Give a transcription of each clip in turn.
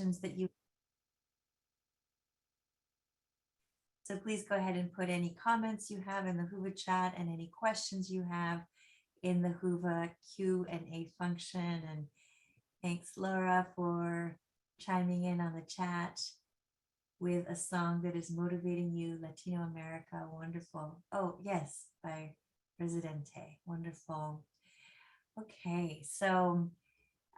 questions that you. So please go ahead and put any comments you have in the Whova chat and any questions you have in the Whova Q&A function. And thanks, Laura, for chiming in on the chat with a song that is motivating you, Latino America. Wonderful. Oh, yes, by Residente. Wonderful. Okay, so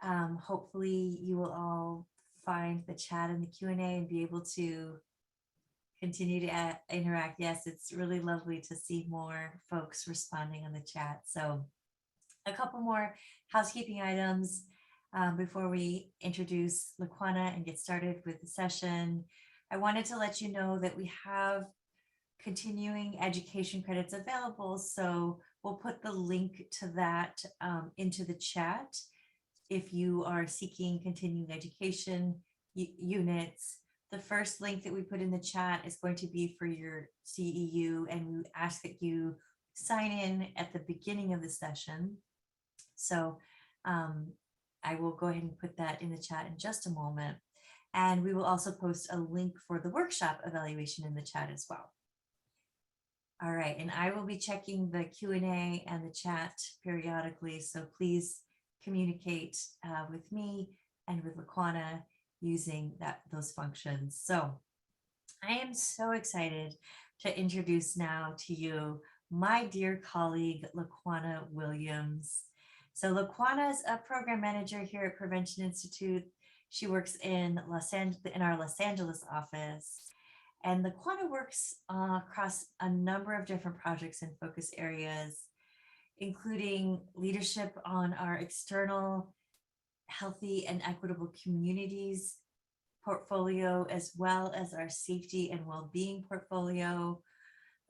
hopefully you will all find the chat and the Q&A and be able to continue to interact. Yes, it's really lovely to see more folks responding on the chat. So a couple more housekeeping items before we introduce Laquana and get started with the session. I wanted to let you know that we have continuing education credits available. So we'll put the link to that into the chat. If you are seeking continuing education units, the first link that we put in the chat is going to be for your CEU, and we ask that you sign in at the beginning of the session. So I will go ahead and put that in the chat in just a moment. And we will also post a link for the workshop evaluation in the chat as well. All right, and I will be checking the Q&A and the chat periodically, so please communicate with me and with Laquana using those functions. So I am so excited to introduce now to you my dear colleague, Laquana Williams. So Laquana is a program manager here at Prevention Institute. She works in our Los Angeles office. And Laquana works across a number of different projects and focus areas, including leadership on our external healthy and equitable communities portfolio, as well as our safety and well-being portfolio.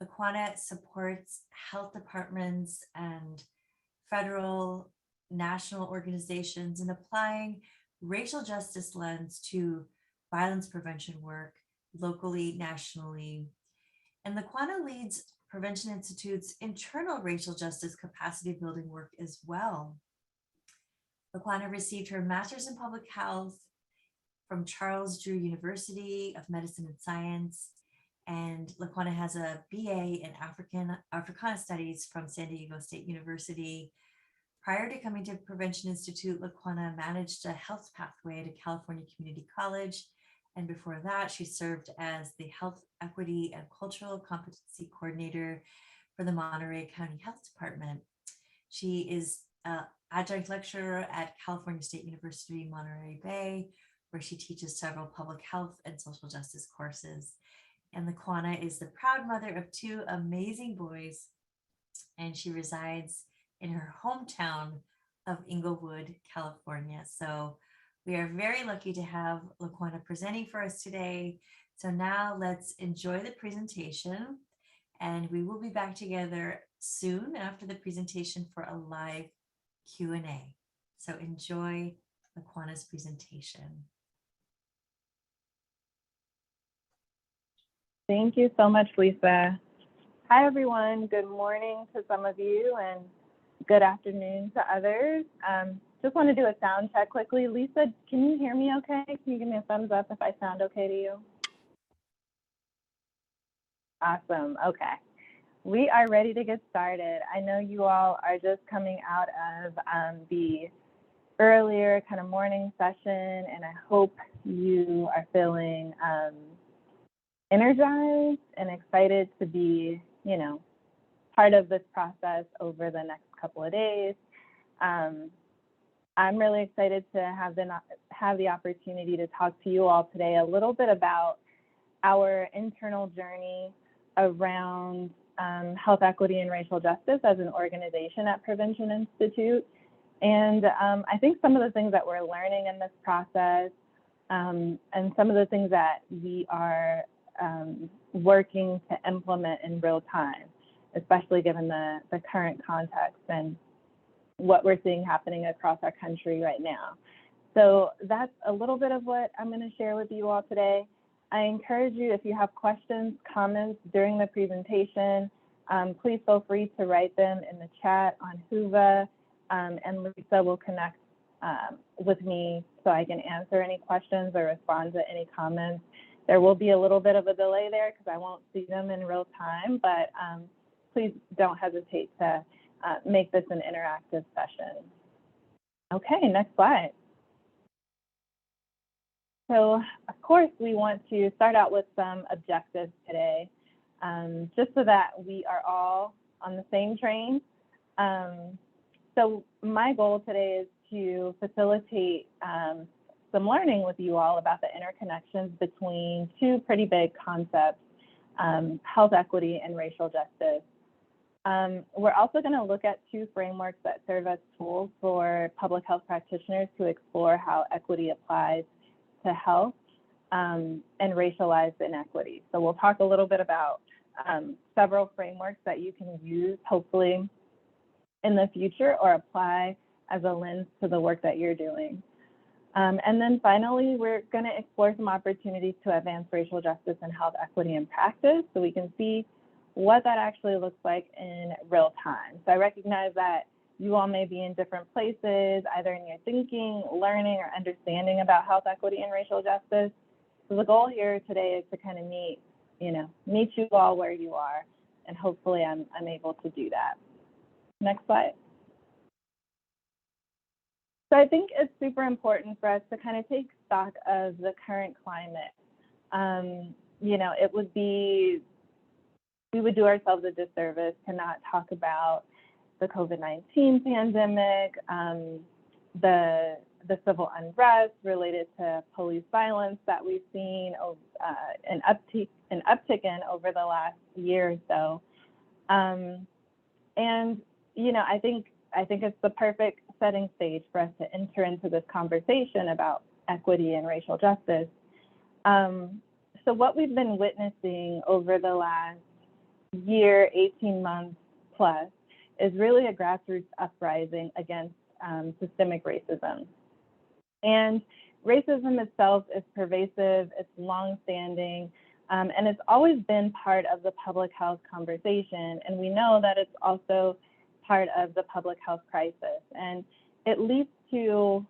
Laquana supports health departments and federal, national organizations in applying racial justice lens to violence prevention work locally, nationally. And Laquana leads Prevention Institute's internal racial justice capacity building work as well. Laquana received her master's in public health from Charles Drew University of Medicine and Science. And Laquana has a BA in Africana Studies from San Diego State University. Prior to coming to Prevention Institute, Laquana managed a health pathway at a California Community College. And before that, she served as the Health Equity and Cultural Competency Coordinator for the Monterey County Health Department. She is an adjunct lecturer at California State University, Monterey Bay, where she teaches several public health and social justice courses. And Laquana is the proud mother of two amazing boys, and she resides in her hometown of Inglewood, California. So we are very lucky to have Laquana presenting for us today. So now let's enjoy the presentation, and we will be back together soon after the presentation for a live Q&A. So enjoy Laquana's presentation. Thank you so much, Lisa. Hi, everyone. Good morning to some of you and good afternoon to others. Just want to do a sound check quickly. Lisa, can you hear me okay? Can you give me a thumbs up if I sound okay to you? Awesome. Okay. We are ready to get started. I know you all are just coming out of the earlier kind of morning session, and I hope you are feeling energized and excited to be, part of this process over the next couple of days. I'm really excited to have the opportunity to talk to you all today a little bit about our internal journey around health equity and racial justice as an organization at Prevention Institute. And I think some of the things that we're learning in this process and some of the things that we are working to implement in real time, especially given the current context and what we're seeing happening across our country right now. So that's a little bit of what I'm going to share with you all today. I encourage you, if you have questions, comments during the presentation, please feel free to write them in the chat on Whova, and Lisa will connect with me so I can answer any questions or respond to any comments. There will be a little bit of a delay there because I won't see them in real time, but please don't hesitate to make this an interactive session. Okay, next slide. So, of course, we want to start out with some objectives today, just so that we are all on the same train. So my goal today is to facilitate some learning with you all about the interconnections between two pretty big concepts, health equity and racial justice. We're also going to look at two frameworks that serve as tools for public health practitioners to explore how equity applies to health and racialized inequity. So we'll talk a little bit about several frameworks that you can use, hopefully, in the future or apply as a lens to the work that you're doing. And then finally, we're going to explore some opportunities to advance racial justice and health equity in practice so we can see what that actually looks like in real time. So I recognize that you all may be in different places, either in your thinking, learning, or understanding about health equity and racial justice. So the goal here today is to kind of meet you all where you are, and hopefully I'm able to do that. Next slide. So I think it's super important for us to kind of take stock of the current climate. We would do ourselves a disservice to not talk about the COVID-19 pandemic, the civil unrest related to police violence that we've seen an uptick in over the last year or so. I think it's the perfect setting stage for us to enter into this conversation about equity and racial justice. So what we've been witnessing over the last year, 18 months plus, is really a grassroots uprising against systemic racism. And racism itself is pervasive, it's longstanding, and it's always been part of the public health conversation. And we know that it's also part of the public health crisis. And it leads to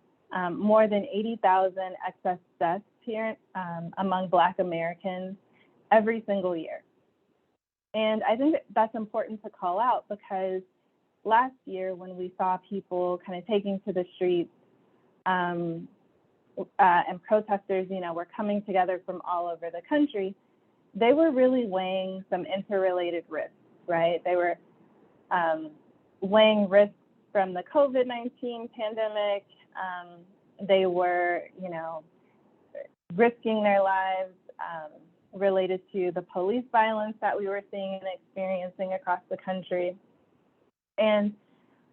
more than 80,000 excess deaths here among Black Americans every single year. And I think that's important to call out because last year when we saw people kind of taking to the streets and protesters, were coming together from all over the country, they were really weighing some interrelated risks, right? They were weighing risks from the COVID-19 pandemic. They were, risking their lives related to the police violence that we were seeing and experiencing across the country. And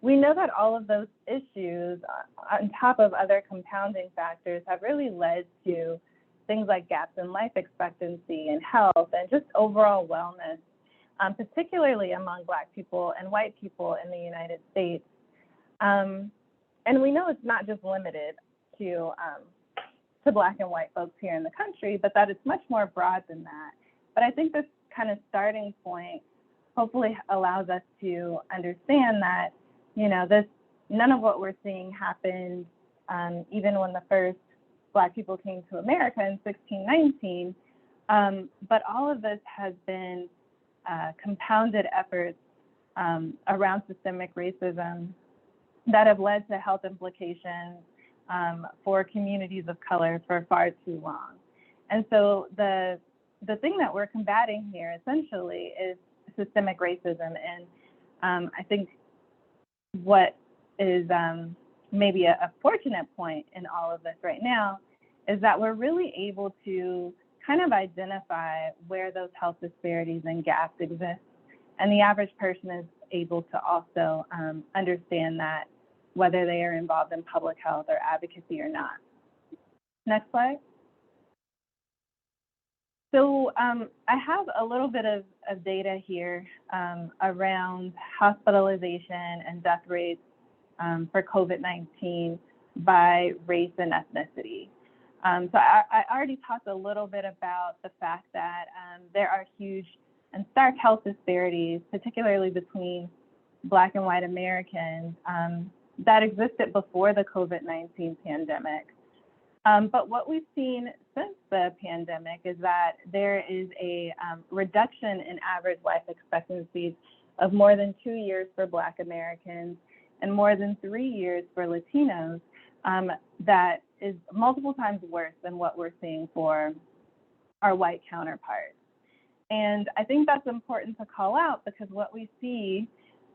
we know that all of those issues, on top of other compounding factors, have really led to things like gaps in life expectancy and health and just overall wellness, particularly among Black people and white people in the United States. And we know it's not just limited to Black and white folks here in the country, but that it's much more broad than that. But I think this kind of starting point hopefully allows us to understand that, none of what we're seeing happened even when the first Black people came to America in 1619. But all of this has been compounded efforts around systemic racism that have led to health implications for communities of color for far too long. And so the thing that we're combating here essentially is systemic racism. And I think what is maybe a fortunate point in all of this right now is that we're really able to kind of identify where those health disparities and gaps exist. And the average person is able to also understand that, whether they are involved in public health or advocacy or not. Next slide. So I have a little bit of data here around hospitalization and death rates for COVID-19 by race and ethnicity. So I already talked a little bit about the fact that there are huge and stark health disparities, particularly between Black and white Americans. that existed before the COVID-19 pandemic. But what we've seen since the pandemic is that there is a reduction in average life expectancies of more than 2 years for Black Americans and more than 3 years for Latinos. That is multiple times worse than what we're seeing for our white counterparts. And I think that's important to call out because what we see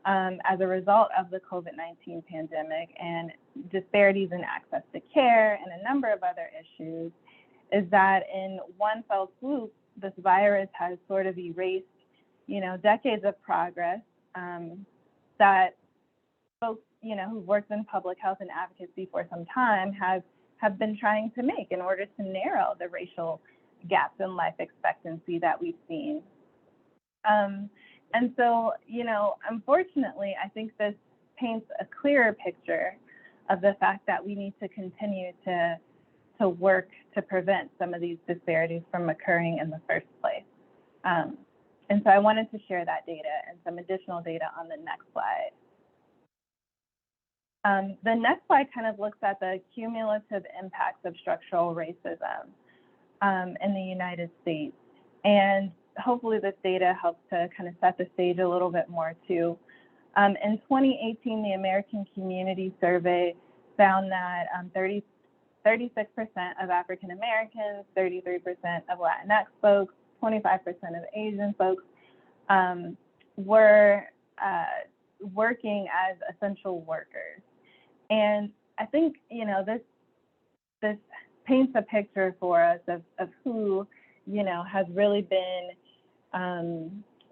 as a result of the COVID-19 pandemic and disparities in access to care and a number of other issues is that in one fell swoop, this virus has sort of erased, decades of progress that folks, who've worked in public health and advocacy for some time have been trying to make in order to narrow the racial gaps in life expectancy that we've seen. And so, unfortunately, I think this paints a clearer picture of the fact that we need to continue to work to prevent some of these disparities from occurring in the first place. And so I wanted to share that data and some additional data on the next slide. The next slide kind of looks at the cumulative impacts of structural racism in the United States. And hopefully this data helps to kind of set the stage a little bit more too. In 2018, the American Community Survey found that 36% of African Americans, 33% of Latinx folks, 25% of Asian folks were working as essential workers. And I think, this paints a picture for us of who, has really been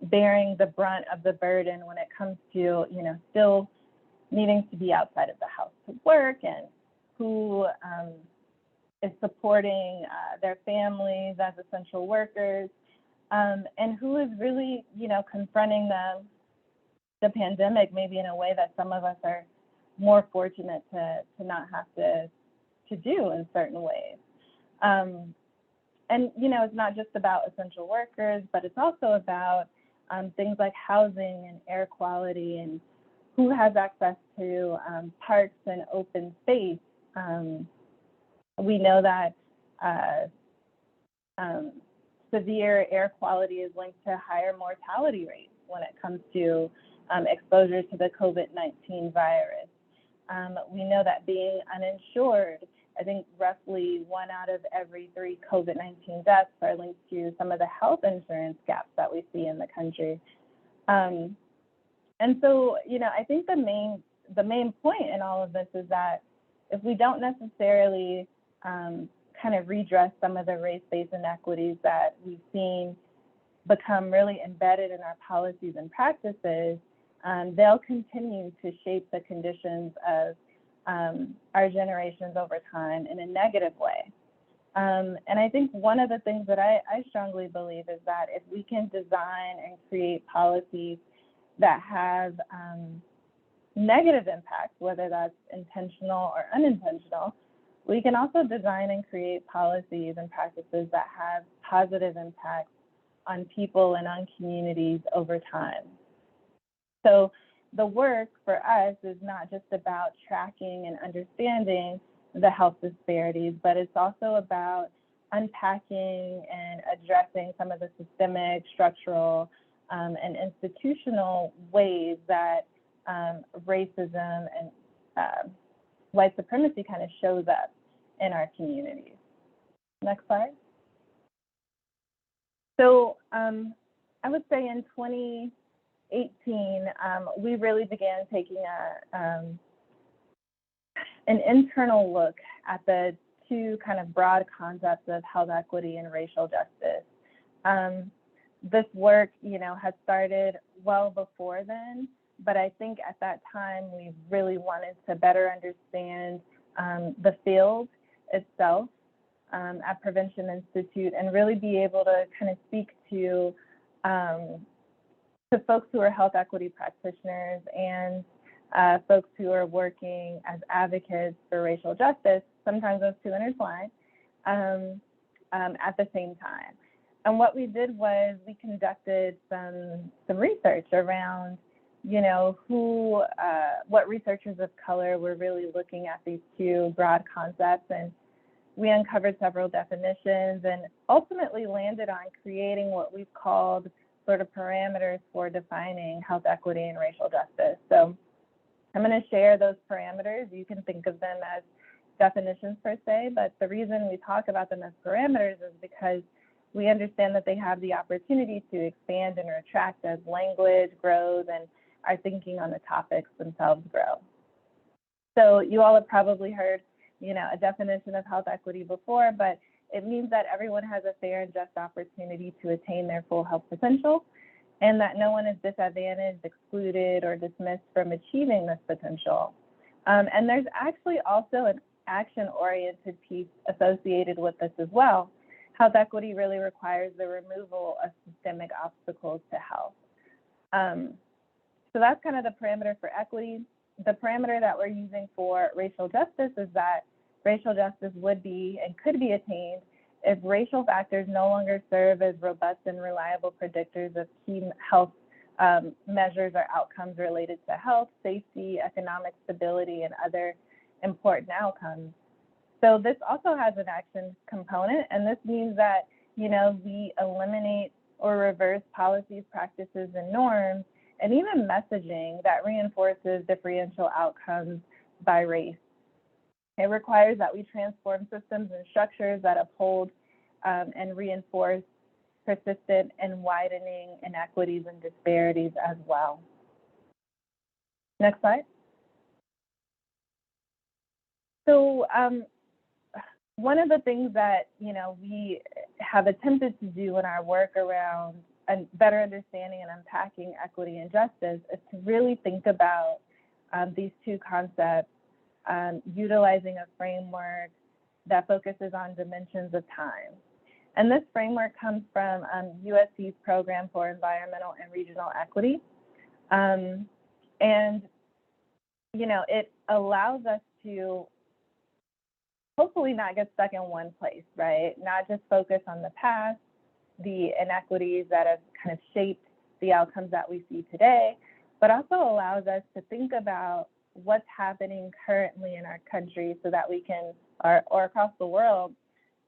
bearing the brunt of the burden when it comes to, still needing to be outside of the house to work, and who is supporting their families as essential workers, and who is really, confronting the pandemic maybe in a way that some of us are more fortunate to not have to do in certain ways. And, it's not just about essential workers, but it's also about things like housing and air quality and who has access to parks and open space. We know that severe air quality is linked to higher mortality rates when it comes to exposure to the COVID-19 virus. We know that being uninsured, I think roughly 1 out of every 3 COVID-19 deaths are linked to some of the health insurance gaps that we see in the country. And so, I think the main point in all of this is that if we don't necessarily kind of redress some of the race-based inequities that we've seen become really embedded in our policies and practices, they'll continue to shape the conditions of our generations over time in a negative way. And I think one of the things that I strongly believe is that if we can design and create policies that have negative impacts, whether that's intentional or unintentional, we can also design and create policies and practices that have positive impacts on people and on communities over time. So the work for us is not just about tracking and understanding the health disparities, but it's also about unpacking and addressing some of the systemic, structural, and institutional ways that racism and white supremacy kind of shows up in our communities. Next slide. So I would say in 2018, we really began taking an internal look at the two kind of broad concepts of health equity and racial justice. This work, had started well before then, but I think at that time we really wanted to better understand the field itself at Prevention Institute and really be able to kind of speak to folks who are health equity practitioners and folks who are working as advocates for racial justice. Sometimes those two intertwine at the same time. And what we did was we conducted some research around what researchers of color were really looking at these two broad concepts, and we uncovered several definitions and ultimately landed on creating what we've called sort of parameters for defining health equity and racial justice. So I'm going to share those parameters. You can think of them as definitions per se, but the reason we talk about them as parameters is because we understand that they have the opportunity to expand and retract as language grows and our thinking on the topics themselves grow. So you all have probably heard, a definition of health equity before, but it means that everyone has a fair and just opportunity to attain their full health potential, and that no one is disadvantaged, excluded, or dismissed from achieving this potential. And there's actually also an action-oriented piece associated with this as well. Health equity really requires the removal of systemic obstacles to health. So that's kind of the parameter for equity. The parameter that we're using for racial justice is that racial justice would be and could be attained if racial factors no longer serve as robust and reliable predictors of key health measures or outcomes related to health, safety, economic stability, and other important outcomes. So this also has an action component, and this means that, we eliminate or reverse policies, practices, and norms, and even messaging that reinforces differential outcomes by race. It requires that we transform systems and structures that uphold and reinforce persistent and widening inequities and disparities as well. Next slide. So one of the things that we have attempted to do in our work around better understanding and unpacking equity and justice is to really think about these two concepts, utilizing a framework that focuses on dimensions of time. And this framework comes from USC's Program for Environmental and Regional Equity. It allows us to hopefully not get stuck in one place, right? Not just focus on the past, the inequities that have kind of shaped the outcomes that we see today, but also allows us to think about what's happening currently in our country so that we can, or across the world,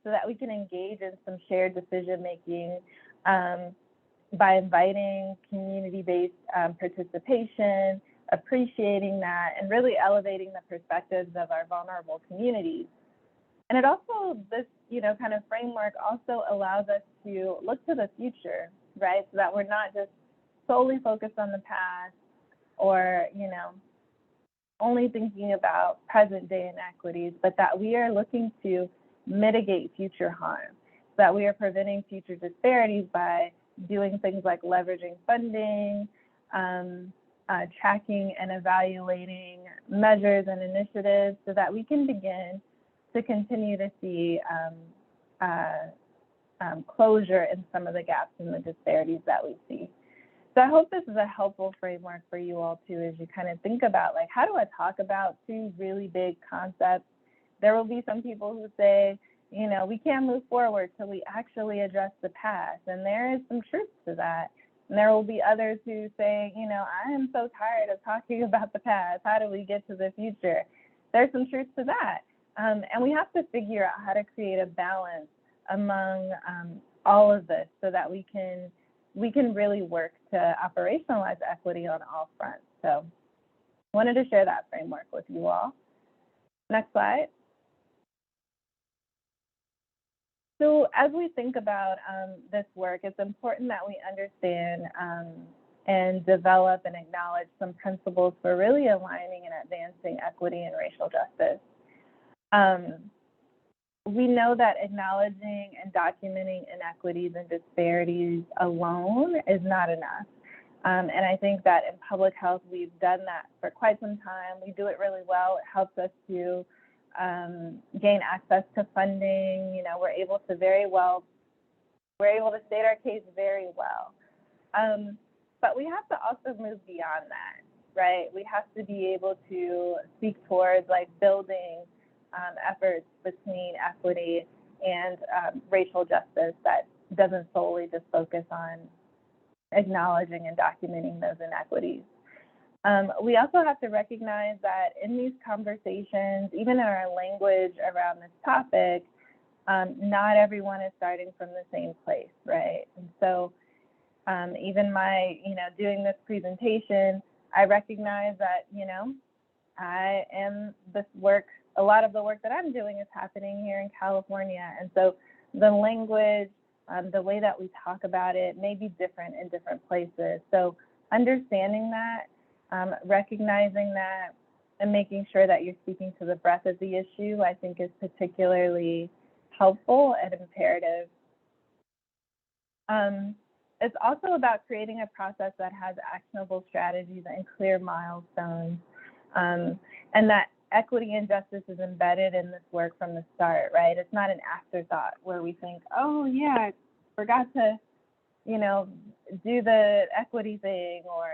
so that we can engage in some shared decision-making by inviting community-based participation, appreciating that, and really elevating the perspectives of our vulnerable communities. And it also, this, kind of framework also allows us to look to the future, right? So that we're not just solely focused on the past or, only thinking about present day inequities, but that we are looking to mitigate future harm, so that we are preventing future disparities by doing things like leveraging funding, tracking and evaluating measures and initiatives so that we can begin to continue to see closure in some of the gaps and the disparities that we see. So I hope this is a helpful framework for you all too, as you kind of think about how do I talk about two really big concepts? There will be some people who say, we can't move forward till we actually address the past. And there is some truth to that. And there will be others who say, I am so tired of talking about the past. How do we get to the future? There's some truth to that. And we have to figure out how to create a balance among all of this so that we can really work to operationalize equity on all fronts. So I wanted to share that framework with you all. Next slide. So as we think about this work, it's important that we understand and develop and acknowledge some principles for really aligning and advancing equity and racial justice. We know that acknowledging and documenting inequities and disparities alone is not enough. And I think that in public health, we've done that for quite some time. We do it really well. It helps us to gain access to funding. We're able to state our case very well. But we have to also move beyond that, right? We have to be able to speak towards building efforts between equity and racial justice that doesn't solely just focus on acknowledging and documenting those inequities. We also have to recognize that in these conversations, even in our language around this topic, not everyone is starting from the same place, right? And so even my, doing this presentation, I recognize that, I am this work, a lot of the work that I'm doing is happening here in California. And so the language, the way that we talk about it may be different in different places. So understanding that, recognizing that, and making sure that you're speaking to the breadth of the issue, I think is particularly helpful and imperative. It's also about creating a process that has actionable strategies and clear milestones, and that equity and justice is embedded in this work from the start, right? It's not an afterthought where we think, oh yeah, I forgot to, do the equity thing or,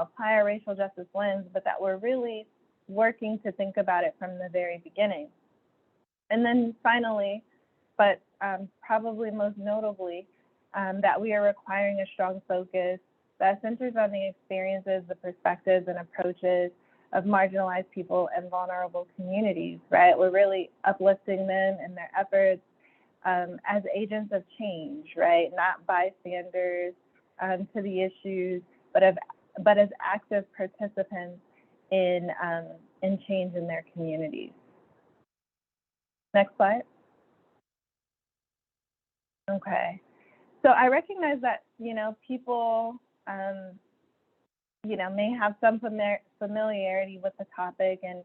apply a racial justice lens, but that we're really working to think about it from the very beginning. And then finally, but probably most notably, that we are requiring a strong focus that centers on the experiences, the perspectives, and approaches of marginalized people and vulnerable communities, right? We're really uplifting them and their efforts as agents of change, right? Not bystanders to the issues, but as active participants in change in their communities. Next slide. Okay. So I recognize that, people, may have some familiarity with the topic, and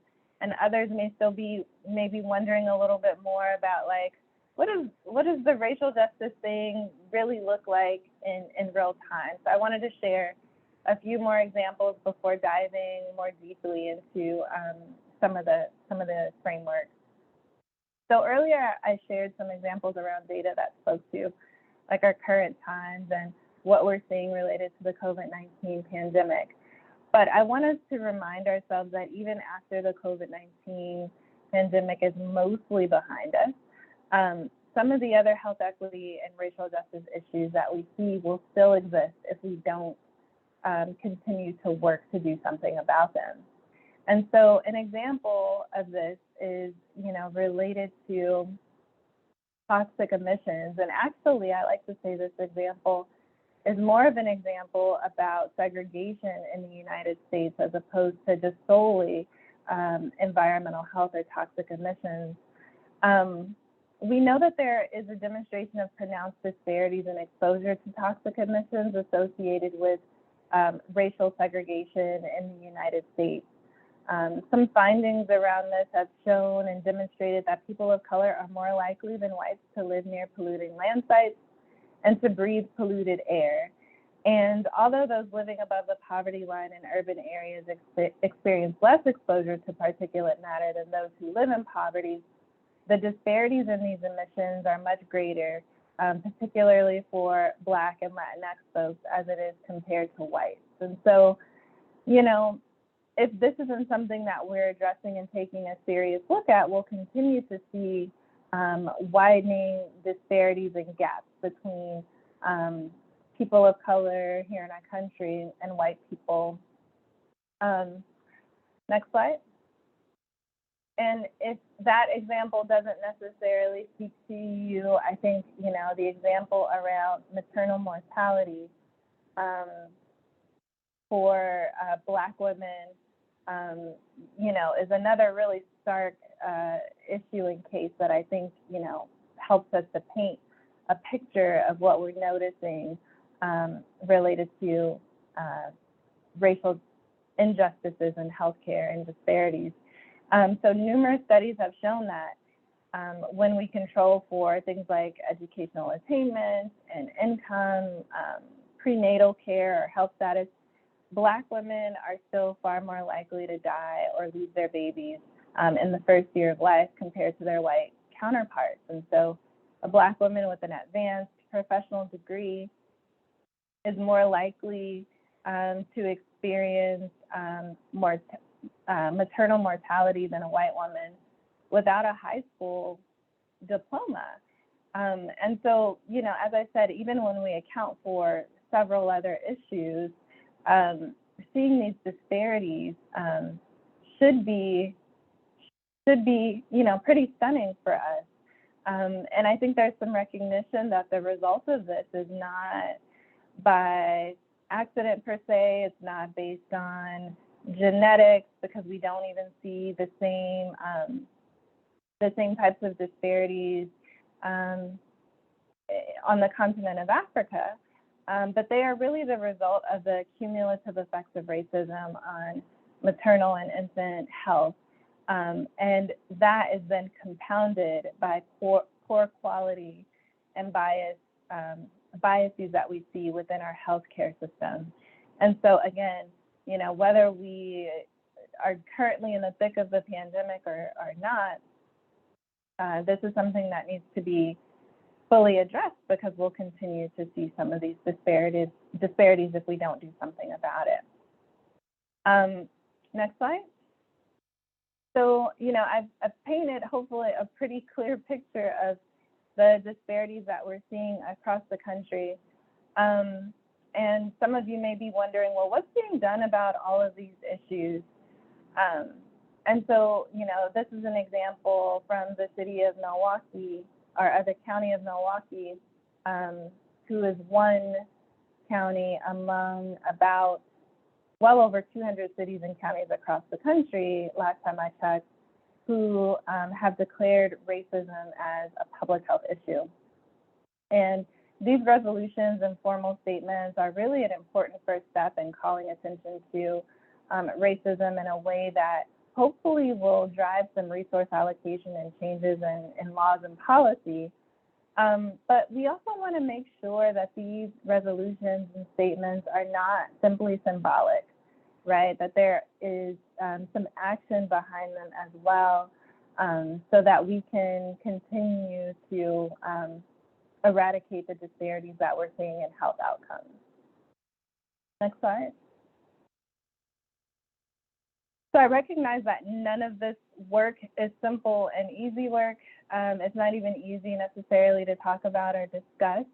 others may still be maybe wondering a little bit more about, like, what does the racial justice thing really look like in real time? So I wanted to share a few more examples before diving more deeply into some of the frameworks. So earlier I shared some examples around data that spoke to like our current times and what we're seeing related to the COVID-19 pandemic. But I want us to remind ourselves that even after the COVID-19 pandemic is mostly behind us, some of the other health equity and racial justice issues that we see will still exist if we don't continue to work to do something about them. And so an example of this is, related to toxic emissions. And actually, I like to say this example is more of an example about segregation in the United States as opposed to just solely environmental health or toxic emissions. We know that there is a demonstration of pronounced disparities in exposure to toxic emissions associated with racial segregation in the United States. Some findings around this have shown and demonstrated that people of color are more likely than whites to live near polluting land sites and to breathe polluted air. And although those living above the poverty line in urban areas experience less exposure to particulate matter than those who live in poverty, the disparities in these emissions are much greater, particularly for Black and Latinx folks as it is compared to whites. And so, if this isn't something that we're addressing and taking a serious look at, we'll continue to see widening disparities and gaps between people of color here in our country and white people. Next slide. And if that example doesn't necessarily speak to you, I think, the example around maternal mortality for Black women, is another really stark issue and case that I think, helps us to paint a picture of what we're noticing related to racial injustices in healthcare and disparities. So numerous studies have shown that when we control for things like educational attainment and income, prenatal care or health status, Black women are still far more likely to die or lose their babies in the first year of life compared to their white counterparts. And so a Black woman with an advanced professional degree is more likely to experience maternal mortality than a white woman without a high school diploma. And so, as I said, even when we account for several other issues, seeing these disparities should be, pretty stunning for us. And I think there's some recognition that the result of this is not by accident per se. It's not based on genetics, because we don't even see the same types of disparities on the continent of Africa. But they are really the result of the cumulative effects of racism on maternal and infant health. And that is then compounded by poor quality and biases that we see within our healthcare system. And so again, whether we are currently in the thick of the pandemic or not, this is something that needs to be fully addressed, because we'll continue to see some of these disparities if we don't do something about it. Next slide. So, I've painted hopefully a pretty clear picture of the disparities that we're seeing across the country. And some of you may be wondering, well, what's being done about all of these issues? And so, this is an example from the city of Milwaukee, or the county of Milwaukee, who is one county among about well over 200 cities and counties across the country, last time I checked, who have declared racism as a public health issue. And these resolutions and formal statements are really an important first step in calling attention to racism in a way that hopefully will drive some resource allocation and changes in laws and policy. But we also want to make sure that these resolutions and statements are not simply symbolic, right? That there is some action behind them as well, so that we can continue to eradicate the disparities that we're seeing in health outcomes. Next slide. So I recognize that none of this work is simple and easy work. It's not even easy necessarily to talk about or discuss.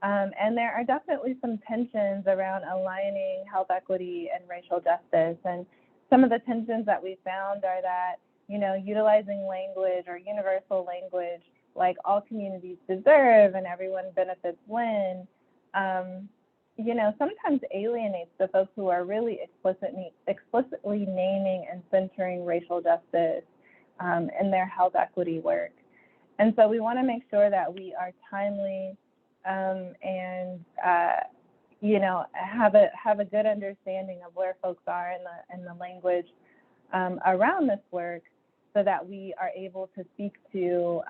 And there are definitely some tensions around aligning health equity and racial justice. And some of the tensions that we found are that, utilizing language or universal language like all communities deserve and everyone benefits when, sometimes alienates the folks who are really explicitly naming and centering racial justice in their health equity work. And so we want to make sure that we are timely and have a good understanding of where folks are in the language around this work, so that we are able to speak to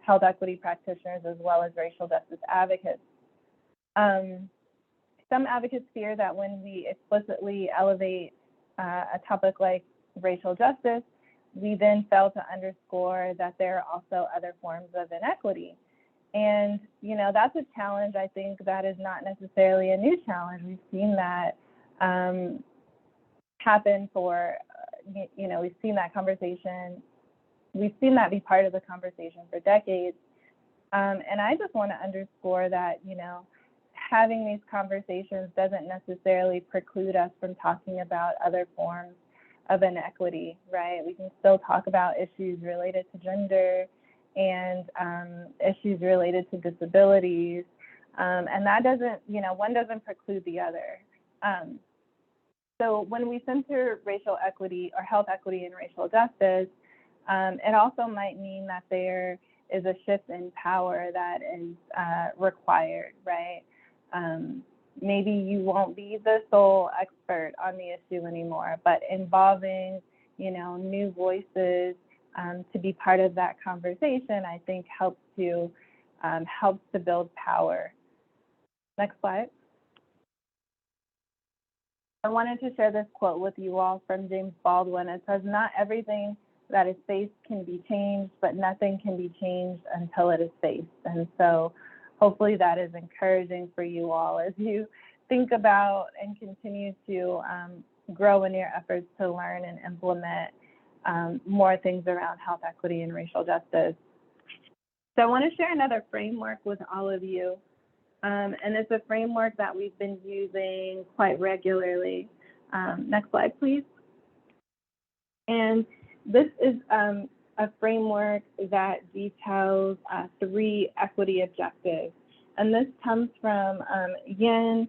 health equity practitioners as well as racial justice advocates. Some advocates fear that when we explicitly elevate a topic like racial justice, we then fail to underscore that there are also other forms of inequity. And, that's a challenge, I think, that is not necessarily a new challenge. We've seen that happen we've seen that conversation. We've seen that be part of the conversation for decades. And I just want to underscore that, having these conversations doesn't necessarily preclude us from talking about other forms of inequity, right? We can still talk about issues related to gender and issues related to disabilities. And that doesn't, one doesn't preclude the other. So when we center racial equity or health equity and racial justice, it also might mean that there is a shift in power that is required, right? Maybe you won't be the sole expert on the issue anymore, but involving, new voices to be part of that conversation, I think helps to build power. Next slide. I wanted to share this quote with you all from James Baldwin. It says, "Not everything that is faced can be changed, but nothing can be changed until it is faced." And so hopefully that is encouraging for you all as you think about and continue to grow in your efforts to learn and implement more things around health equity and racial justice. So I want to share another framework with all of you. And it's a framework that we've been using quite regularly. Next slide, please. And this is a framework that details 3 equity objectives. And this comes from Yen,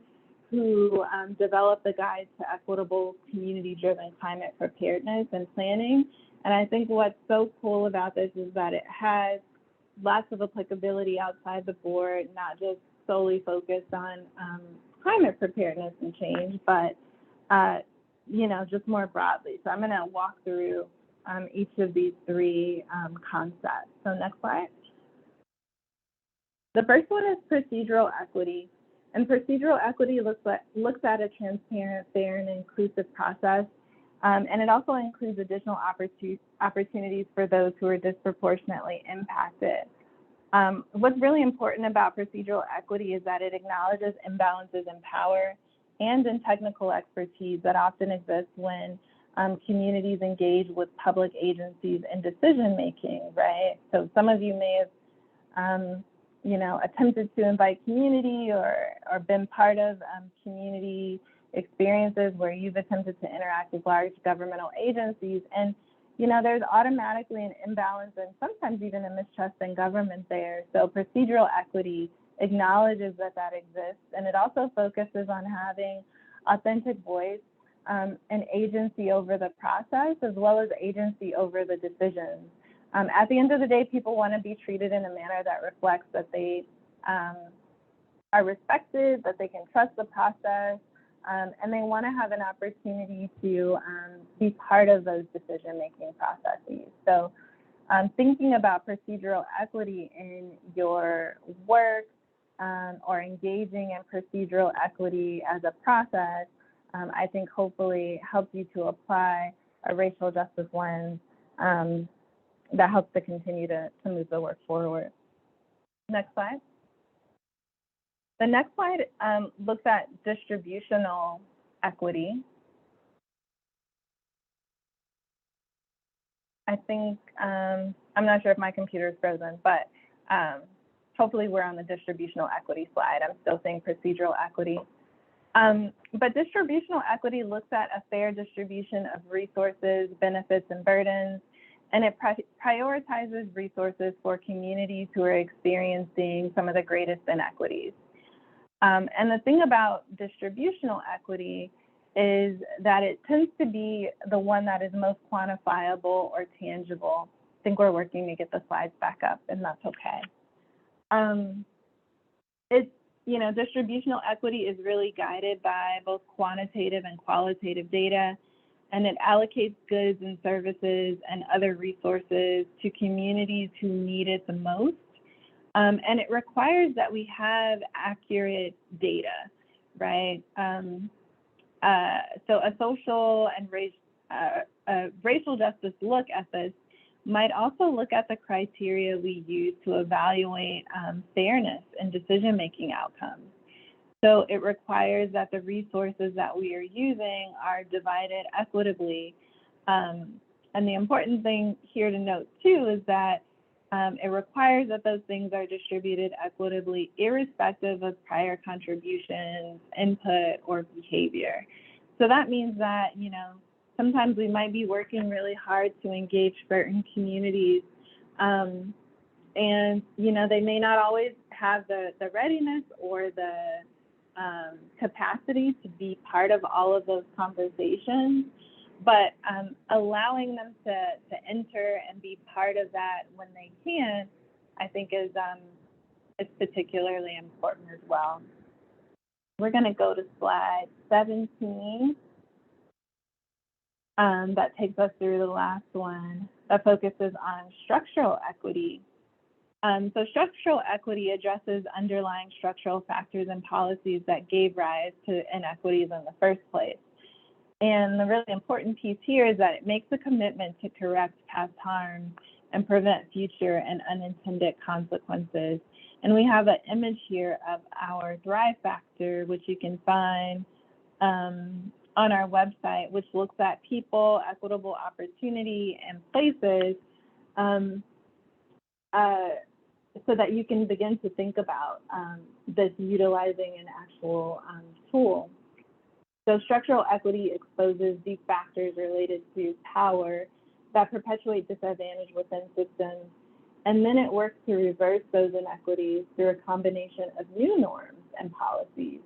who developed the Guide to Equitable Community-Driven Climate Preparedness and Planning. And I think what's so cool about this is that it has lots of applicability outside the board, not just solely focused on climate preparedness and change, but you know, just more broadly. So I'm going to walk through each of these 3 concepts. So next slide. The first one is procedural equity. And procedural equity looks at a transparent, fair, and inclusive process. And it also includes additional opportunities for those who are disproportionately impacted. What's really important about procedural equity is that it acknowledges imbalances in power and in technical expertise that often exist when communities engage with public agencies in decision making, right? So some of you may have, you know, attempted to invite community or been part of community experiences where you've attempted to interact with large governmental agencies. And, you know, there's automatically an imbalance and sometimes even a mistrust in government there. So procedural equity acknowledges that that exists, and it also focuses on having authentic voice and agency over the process, as well as agency over the decisions. At the end of the day, people want to be treated in a manner that reflects that they are respected, that they can trust the process, and they want to have an opportunity to be part of those decision-making processes. So thinking about procedural equity in your work or engaging in procedural equity as a process, I think hopefully helps you to apply a racial justice lens that helps to continue to move the work forward. Next slide. The next slide looks at distributional equity. I think, I'm not sure if my computer is frozen, but hopefully we're on the distributional equity slide. I'm still saying procedural equity. But distributional equity looks at a fair distribution of resources, benefits, and burdens, and it prioritizes resources for communities who are experiencing some of the greatest inequities. And the thing about distributional equity is that it tends to be the one that is most quantifiable or tangible. I think we're working to get the slides back up, and that's okay. It's, you know, distributional equity is really guided by both quantitative and qualitative data, and it allocates goods and services and other resources to communities who need it the most. And it requires that we have accurate data, right? So a social and racial justice look at this might also look at the criteria we use to evaluate fairness in decision-making outcomes. So it requires that the resources that we are using are divided equitably. And the important thing here to note too is that it requires that those things are distributed equitably, irrespective of prior contributions, input, or behavior. So that means that, you know, sometimes we might be working really hard to engage certain communities, and, you know, they may not always have the readiness or the capacity to be part of all of those conversations, but allowing them to enter and be part of that when they can, I think is particularly important as well. We're going to go to slide 17. That takes us through the last one that focuses on structural equity. So structural equity addresses underlying structural factors and policies that gave rise to inequities in the first place. And the really important piece here is that it makes a commitment to correct past harm and prevent future and unintended consequences. And we have an image here of our Thrive Factor, which you can find on our website, which looks at people, equitable opportunity, and places. so that you can begin to think about this utilizing an actual tool. So structural equity exposes these factors related to power that perpetuate disadvantage within systems, and then it works to reverse those inequities through a combination of new norms and policies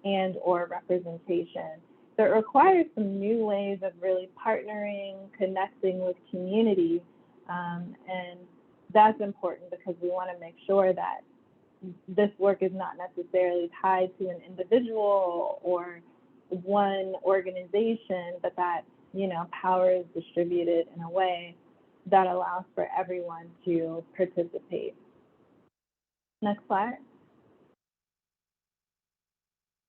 and or representation. So it requires some new ways of really partnering, connecting with community, and that's important because we want to make sure that this work is not necessarily tied to an individual or one organization, but that, you know, power is distributed in a way that allows for everyone to participate. Next slide.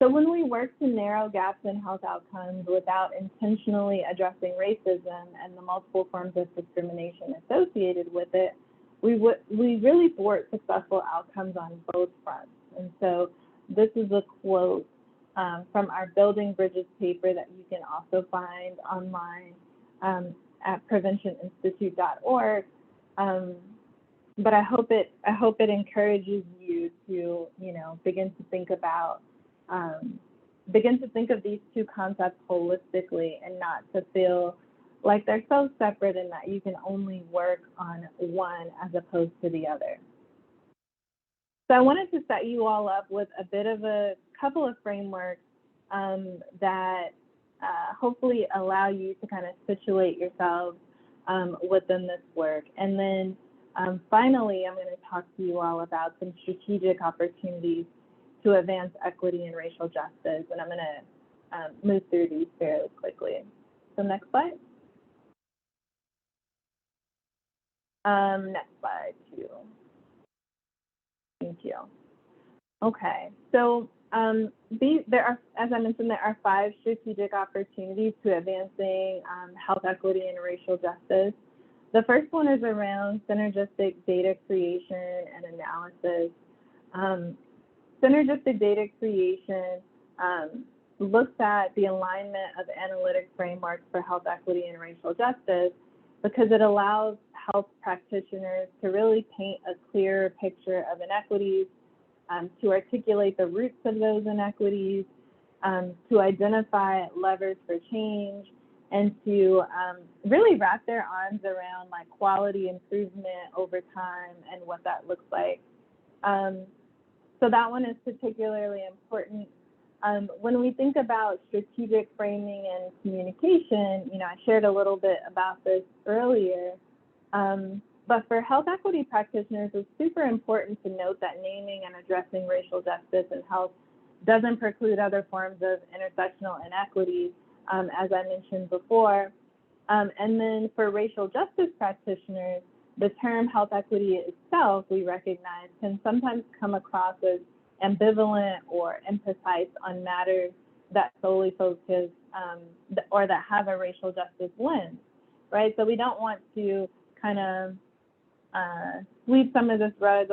So when we work to narrow gaps in health outcomes without intentionally addressing racism and the multiple forms of discrimination associated with it, we really thwart successful outcomes on both fronts. And so this is a quote from our Building Bridges paper that you can also find online at preventioninstitute.org. But I hope it encourages you to, you know, begin to think of these two concepts holistically and not to feel like they're so separate and that you can only work on one as opposed to the other. So I wanted to set you all up with a bit of a couple of frameworks that hopefully allow you to kind of situate yourselves within this work. And then finally, I'm going to talk to you all about some strategic opportunities to advance equity and racial justice. And I'm going to move through these fairly quickly. So next slide. Next slide, too. Thank you. Okay, so there are, as I mentioned, there are 5 strategic opportunities to advancing health equity and racial justice. The first one is around synergistic data creation and analysis. Synergistic data creation looks at the alignment of analytic frameworks for health equity and racial justice because it allows health practitioners to really paint a clearer picture of inequities, to articulate the roots of those inequities, to identify levers for change, and to really wrap their arms around like quality improvement over time and what that looks like. So that one is particularly important. When we think about strategic framing and communication, you know, I shared a little bit about this earlier, but for health equity practitioners, it's super important to note that naming and addressing racial justice in health doesn't preclude other forms of intersectional inequity, as I mentioned before. And then for racial justice practitioners, the term health equity itself, we recognize, can sometimes come across as ambivalent or imprecise on matters that solely focus or that have a racial justice lens, right? So we don't want to kind of sweep some of this work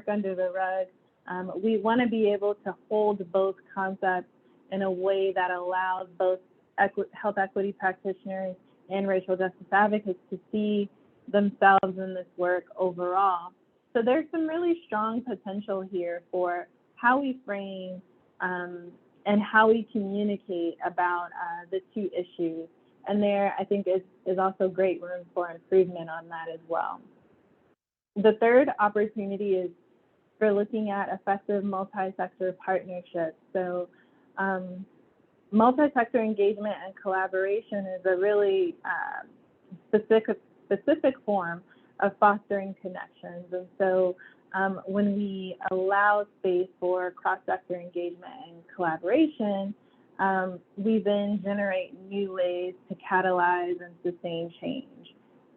under the rug. We want to be able to hold both concepts in a way that allows both health equity practitioners and racial justice advocates to see themselves in this work overall. So there's some really strong potential here for how we frame and how we communicate about the two issues. And there, I think, is also great room for improvement on that as well. The third opportunity is for looking at effective multi-sector partnerships. So multi-sector engagement and collaboration is a really specific form of fostering connections. And so when we allow space for cross-sector engagement and collaboration, we then generate new ways to catalyze and sustain change.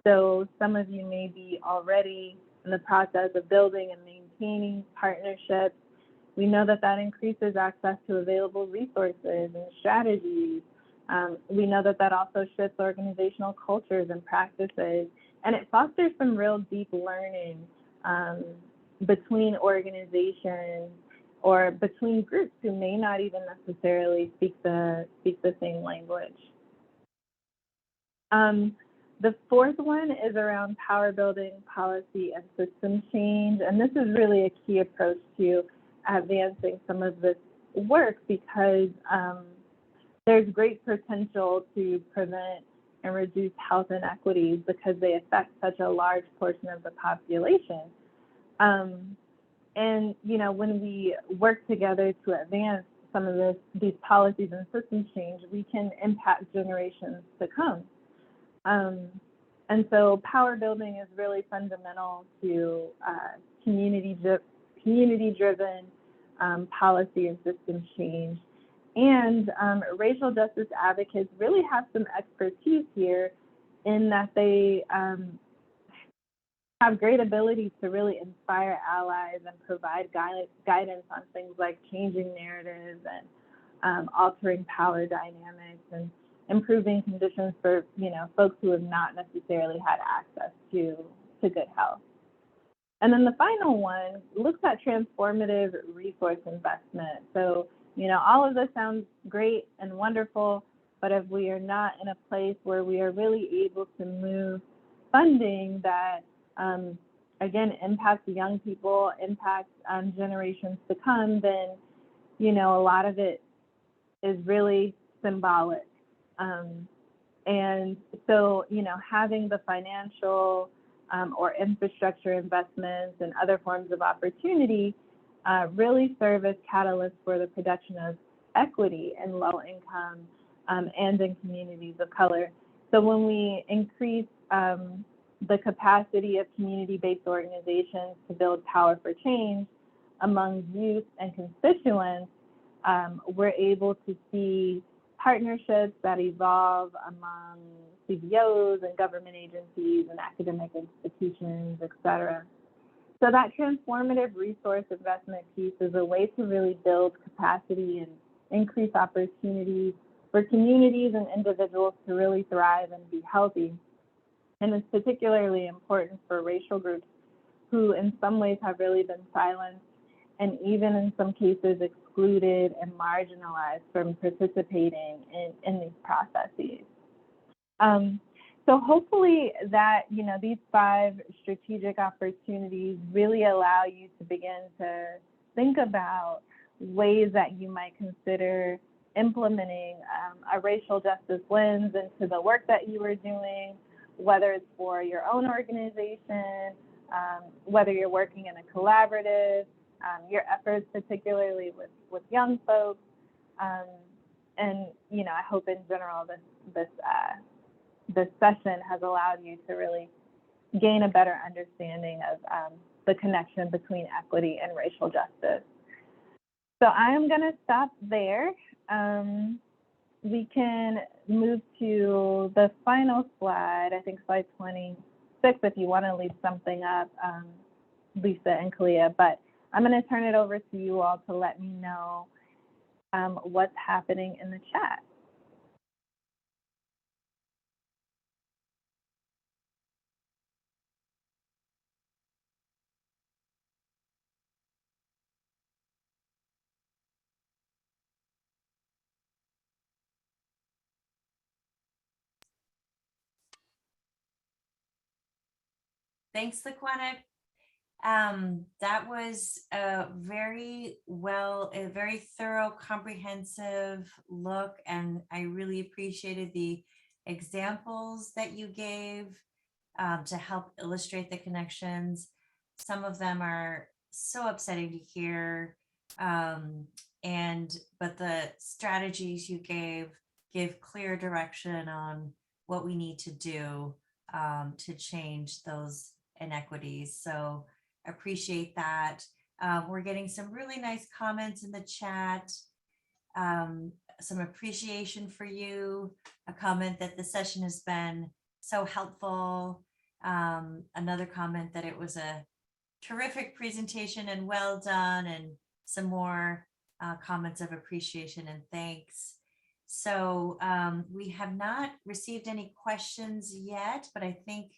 So some of you may be already in the process of building and maintaining partnerships. We know that that increases access to available resources and strategies. We know that that also shifts organizational cultures and practices, and it fosters some real deep learning between organizations or between groups who may not even necessarily speak the same language. The fourth one is around power building, policy, and system change. And this is really a key approach to advancing some of this work because there's great potential to prevent and reduce health inequities because they affect such a large portion of the population. And when we work together to advance some of these policies and system change, we can impact generations to come. And so power building is really fundamental to community-driven policy and system change. And racial justice advocates really have some expertise here in that they have great ability to really inspire allies and provide guidance on things like changing narratives and altering power dynamics and improving conditions for folks who have not necessarily had access to good health. And then the final one looks at transformative resource investment. So all of this sounds great and wonderful, but if we are not in a place where we are really able to move funding that again impacts young people, impacts generations to come, then a lot of it is really symbolic. And so, having the financial or infrastructure investments and other forms of opportunity really serve as catalysts for the production of equity in low income and in communities of color. So when we increase the capacity of community-based organizations to build power for change among youth and constituents, we're able to see partnerships that evolve among CBOs and government agencies and academic institutions, et cetera. So that transformative resource investment piece is a way to really build capacity and increase opportunities for communities and individuals to really thrive and be healthy. And it's particularly important for racial groups who in some ways have really been silenced and even in some cases excluded and marginalized from participating in these processes. So hopefully that, these 5 strategic opportunities really allow you to begin to think about ways that you might consider implementing a racial justice lens into the work that you are doing, whether it's for your own organization, whether you're working in a collaborative, your efforts particularly with young folks, and I hope in general this session has allowed you to really gain a better understanding of the connection between equity and racial justice. So I am going to stop there. We can move to the final slide, I think slide 26, if you want to leave something up, Lisa and Kalia, but I'm going to turn it over to you all to let me know what's happening in the chat. Thanks, Laquana. That was a very thorough, comprehensive look, and I really appreciated the examples that you gave to help illustrate the connections. Some of them are so upsetting to hear, but the strategies you give clear direction on what we need to do to change those inequities. So appreciate that. We're getting some really nice comments in the chat. Some appreciation for you, a comment that the session has been so helpful. Another comment that it was a terrific presentation and well done, and some more comments of appreciation and thanks. So we have not received any questions yet, but I think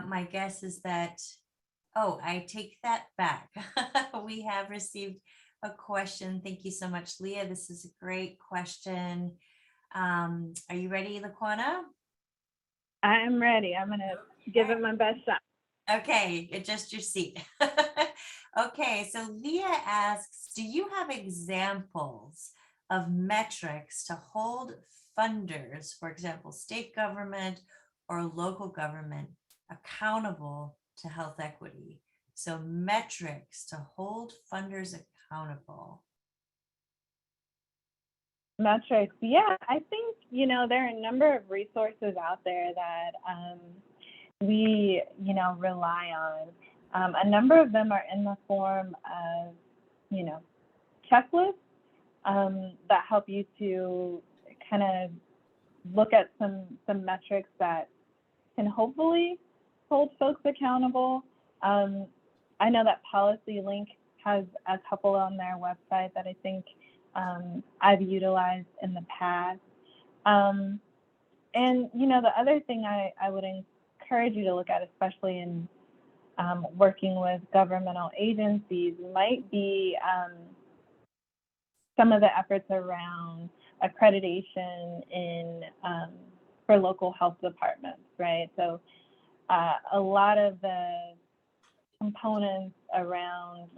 my guess is that, I take that back. We have received a question. Thank you so much, Leah. This is a great question. Are you ready, Laquana? I'm ready. I'm gonna give it my best shot. Okay, adjust your seat. Okay, so Leah asks, do you have examples of metrics to hold funders, for example, state government or local government, accountable to health equity? So metrics to hold funders accountable. Metrics. Yeah, I think, there are a number of resources out there that we, rely on. A number of them are in the form of, checklists that help you to kind of look at some metrics that can hopefully hold folks accountable. I know that Policy Link has a couple on their website that I think I've utilized in the past. And the other thing I would encourage you to look at, especially in working with governmental agencies, might be some of the efforts around accreditation in for local health departments, right? So a lot of the components around,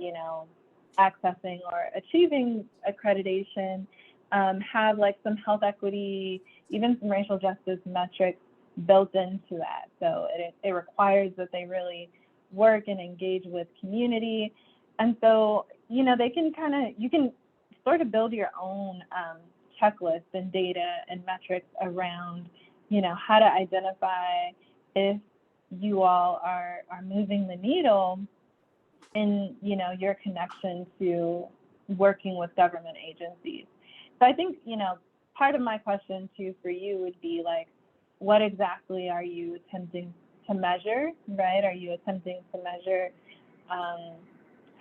accessing or achieving accreditation have like some health equity, even some racial justice metrics built into that. So it requires that they really work and engage with community. And so, they can you can sort of build your own checklist and data and metrics around, how to identify if you all are moving the needle in, your connection to working with government agencies. So I think, part of my question too for you would be like, what exactly are you attempting to measure, right? Are you attempting to measure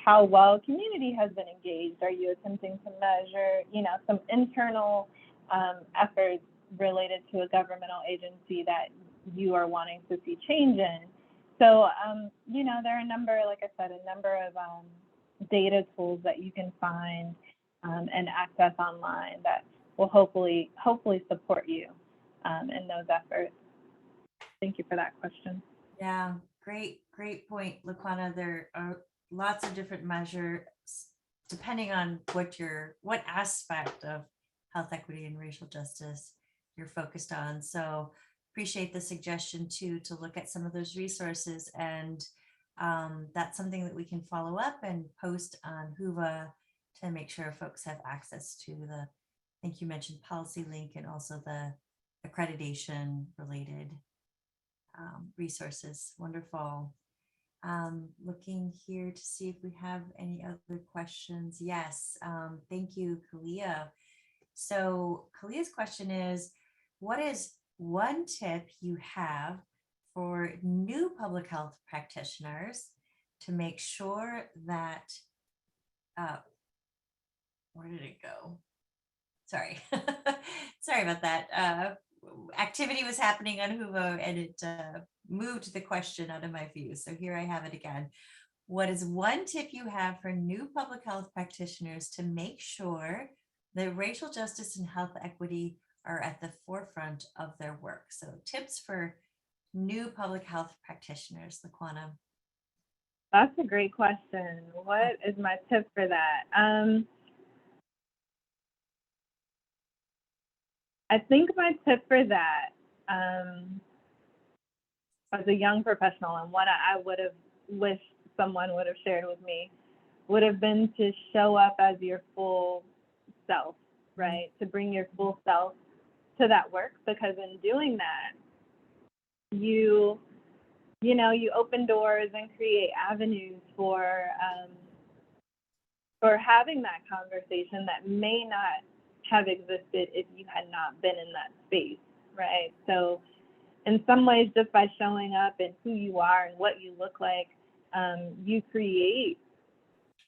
how well community has been engaged? Are you attempting to measure, some internal efforts related to a governmental agency that you are wanting to see change in? So, there are a number, like I said, a number of data tools that you can find and access online that will hopefully support you in those efforts. Thank you for that question. Yeah, great point, Laquana. There are lots of different measures depending on what aspect of health equity and racial justice you're focused on. So appreciate the suggestion too, to look at some of those resources, and that's something that we can follow up and post on Whova to make sure folks have access to I think you mentioned Policy Link and also the accreditation related resources. Wonderful. Looking here to see if we have any other questions. Yes, thank you, Kalia. So Kalia's question is, what is one tip you have for new public health practitioners to make sure that, where did it go? Sorry, sorry about that. Activity was happening on Whova and it moved the question out of my view. So here I have it again. What is one tip you have for new public health practitioners to make sure that racial justice and health equity are at the forefront of their work? So tips for new public health practitioners, Laquana. That's a great question. What is my tip for that? I think my tip for that, as a young professional, and what I would have wished someone would have shared with me, would have been to show up as your full self, right? To bring your full self to that work, because in doing that, you open doors and create avenues for having that conversation that may not have existed if you had not been in that space, right? So in some ways, just by showing up and who you are and what you look like, you create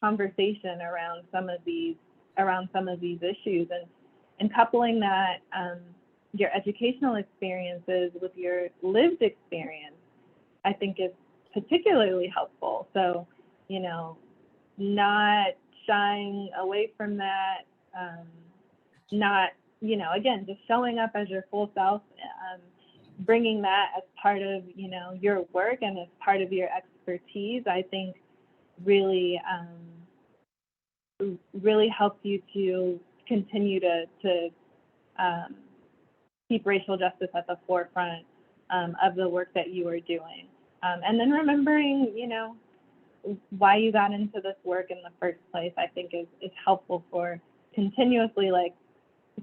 conversation around some of these issues, and coupling that your educational experiences with your lived experience, I think is particularly helpful. So, not shying away from that, not, again, just showing up as your full self, bringing that as part of, your work and as part of your expertise, I think really, really helps you to continue to um, keep racial justice at the forefront of the work that you are doing. And then remembering, why you got into this work in the first place, I think is helpful for continuously like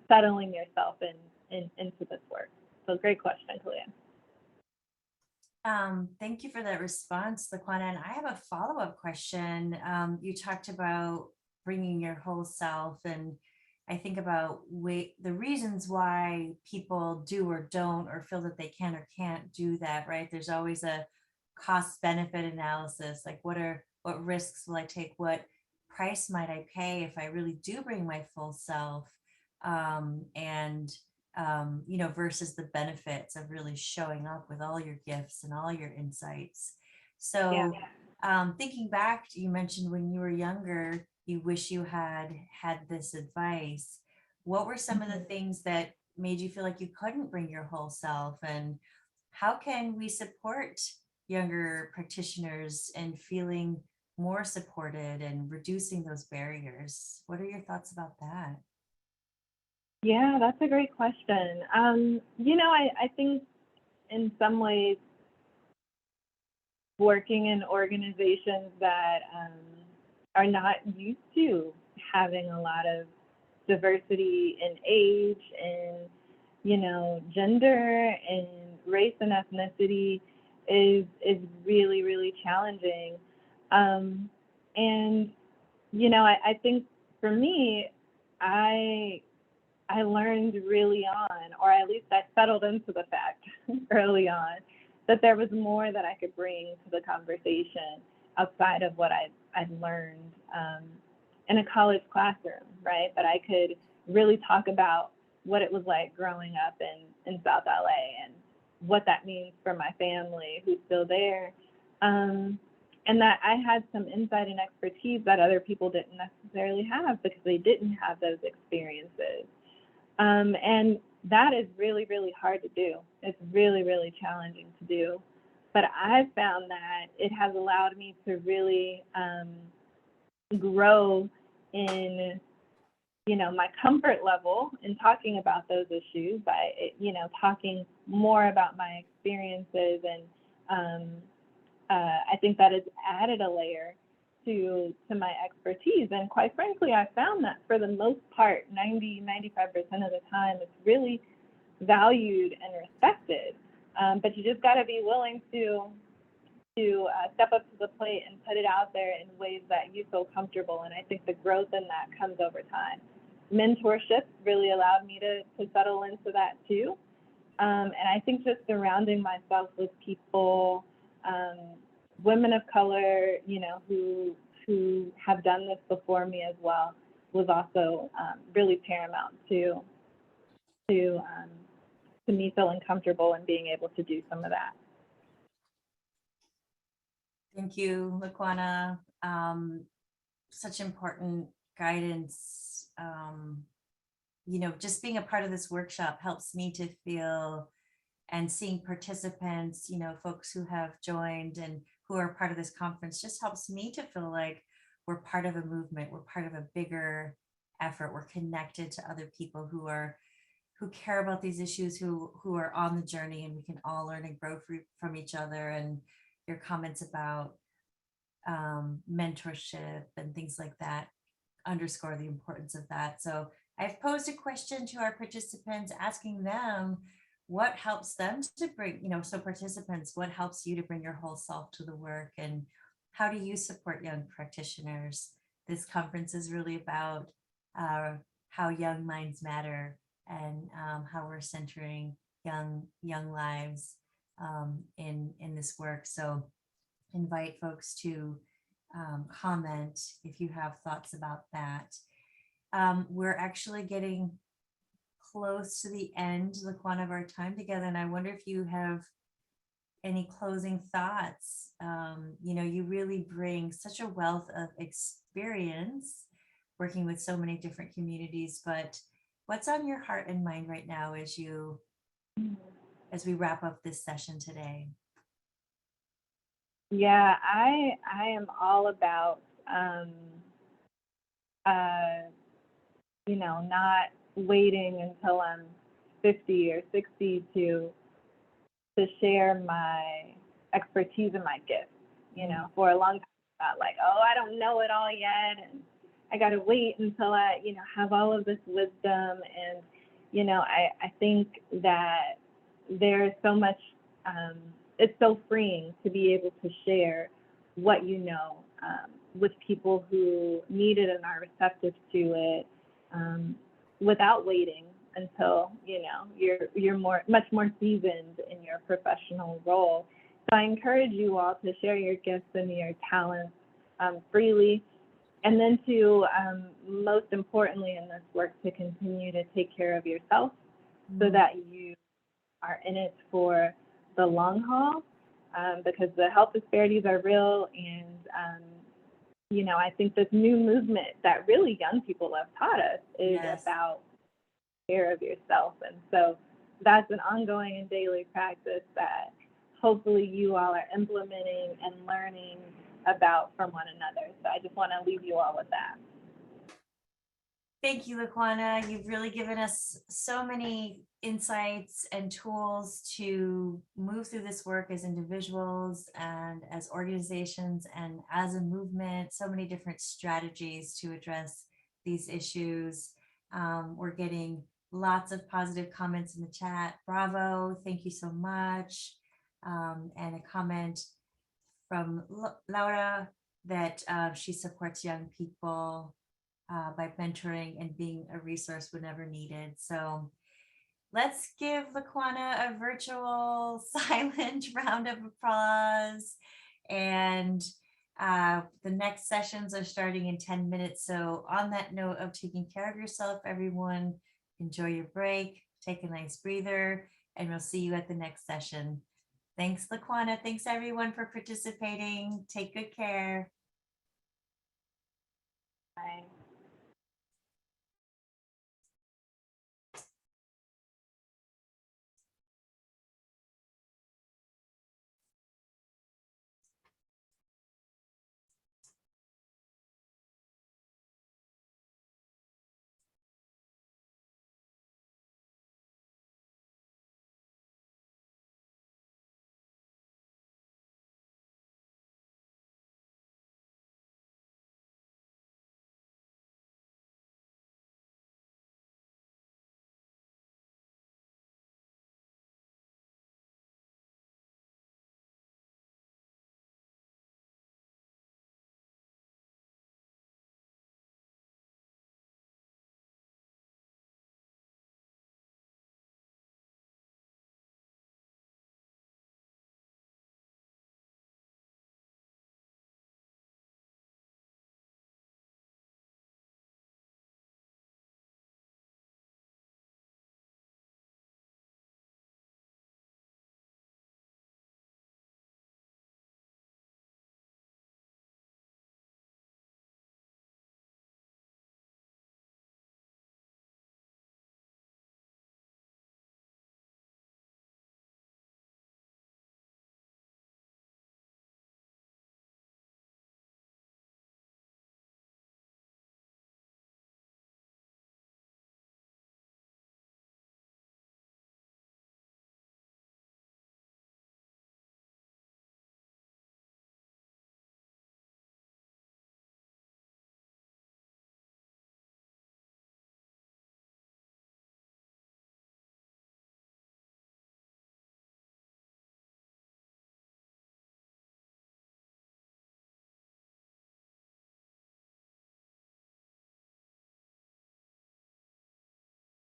settling yourself into this work. So great question, Kalia. Thank you for that response, Laquana. And I have a follow-up question. You talked about bringing your whole self, and I think about the reasons why people do or don't, or feel that they can or can't do that, right? There's always a cost benefit analysis, like what risks will I take? What price might I pay if I really do bring my full self? And versus the benefits of really showing up with all your gifts and all your insights. So, thinking back, you mentioned when you were younger, you wish you had this advice. What were some of the things that made you feel like you couldn't bring your whole self? And how can we support younger practitioners in feeling more supported and reducing those barriers? What are your thoughts about that? Yeah, that's a great question. I think in some ways, working in organizations that are not used to having a lot of diversity in age and, gender and race and ethnicity is really, really challenging. And, I think for me, I learned really on, or at least I settled into the fact early on, that there was more that I could bring to the conversation outside of what I'd learned in a college classroom, right? That I could really talk about what it was like growing up in South LA and what that means for my family who's still there. And that I had some insight and expertise that other people didn't necessarily have because they didn't have those experiences. And that is really, really hard to do. It's really, really challenging to do. But I've found that it has allowed me to really grow in, my comfort level in talking about those issues by, talking more about my experiences. And I think that has added a layer to my expertise. And quite frankly, I found that for the most part, 95% of the time, it's really valued and respected. But you just got to be willing to step up to the plate and put it out there in ways that you feel comfortable. And I think the growth in that comes over time. Mentorship really allowed me to settle into that too. And I think just surrounding myself with people, women of color, who have done this before me as well, was also really paramount to me feeling comfortable and being able to do some of that. Thank you, Laquana. Such important guidance. Just being a part of this workshop helps me to feel, and seeing participants, folks who have joined and who are part of this conference, just helps me to feel like we're part of a movement, we're part of a bigger effort, we're connected to other people who care about these issues, who are on the journey, and we can all learn and grow from each other. And your comments about mentorship and things like that underscore the importance of that. So I've posed a question to our participants, asking them what helps them to bring, so participants, what helps you to bring your whole self to the work, and how do you support young practitioners? This conference is really about how young minds matter, and how we're centering young lives in this work. So invite folks to comment if you have thoughts about that. We're actually getting close to the end, Laquana, of our time together, and I wonder if you have any closing thoughts. You really bring such a wealth of experience working with so many different communities, but what's on your heart and mind right now as you as we wrap up this session today? Yeah, I am all about not waiting until I'm 50 or 60 to share my expertise and my gifts. For a long time, I thought like, oh, I don't know it all yet, and I got to wait until I, have all of this wisdom. And, I think that there's so much, it's so freeing to be able to share what with people who need it and are receptive to it, without waiting until you're much more seasoned in your professional role. So I encourage you all to share your gifts and your talents freely, and then to most importantly in this work, to continue to take care of yourself so that you are in it for the long haul, because the health disparities are real. And I think this new movement that really young people have taught us is about care of yourself. And so that's an ongoing and daily practice that hopefully you all are implementing and learning about from one another. So I just want to leave you all with that. Thank you, Laquana. You've really given us so many insights and tools to move through this work as individuals and as organizations and as a movement, so many different strategies to address these issues. We're getting lots of positive comments in the chat. Bravo, thank you so much. And a comment from Laura that she supports young people by mentoring and being a resource whenever needed. So let's give Laquana a virtual silent round of applause. And the next sessions are starting in 10 minutes. So on that note of taking care of yourself, everyone, enjoy your break, take a nice breather, and we'll see you at the next session. Thanks, Laquana. Thanks, everyone, for participating. Take good care. Bye.